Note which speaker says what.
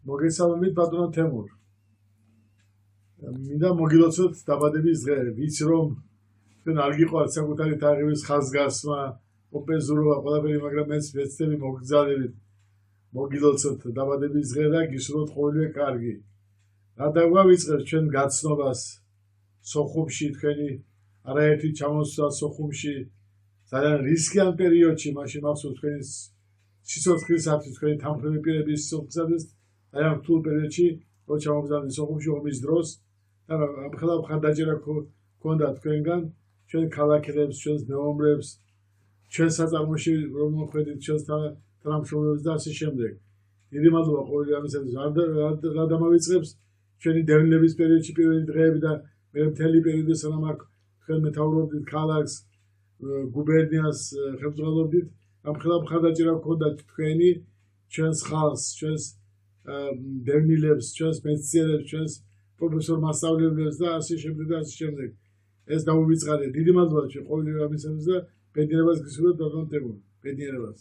Speaker 1: მოგესალმებით ბატონო თემურ. მინდა მოგილოცოთ დაბადების დღე, ვიცი რომ თქვენ არ გიყვართ საკუთარი თაღების ხაზგასმა, ოპეზურობა, ყველაფერი, მაგრამ მეც ვეცდები მოგგზავნებით მოგილოცოთ დაბადების დღე და გისურვოთ ყოველივე კარგი. რა დაგვავიწყებს ჩვენ გაცნობას სოხუმში, თქვენი არაერთი ჩამოსვლა სოხუმში, ძალიან რისკიან პერიოდში, მაშინ მახსოვს თქვენი სიცოცხლისათვის, თქვენი თანმხლები პირების სიცოცხლისათვის, ძალიან რთულ პერიოდში, რო ჩამოგზავნით სოხუმში ომის დროს და ამხელა მხარდაჭერა გქონდა თქვენგან, ჩვენ ქალაქელებს, ჩვენს მეომრებს, ჩვენ საწარმოში რომ მოხვედით, ჩვენს თანამშრომლებს და ასე შემდეგ. დიდი მადლობა ყოველი ამისათვის, რა დამავიწყებს ჩვენი დევნილების პერიოდში პირველი დღეები და მე მთელი პერიოდი სანამ აქ თქვენ მეთაურობდით ქალაქს, გუბერნიას ხელმძღვანელობდით, ამხელა მხარდაჭერა გქონდა თქვენი, ჩვენს ხალხს, ჩვენს დევნილებს, ჩვენს მეცნიერებს, ჩვენს პროფესორ მასწავლებლებს და ასე შემდეგ და ასე შემდეგ. ეს დაუვიწყარეთ. დიდი მადლობა ჩვენ ყოველი ამისათვის და ბედნიერებას გისურვებთ ბატონო თემურ. ბედნიერებას.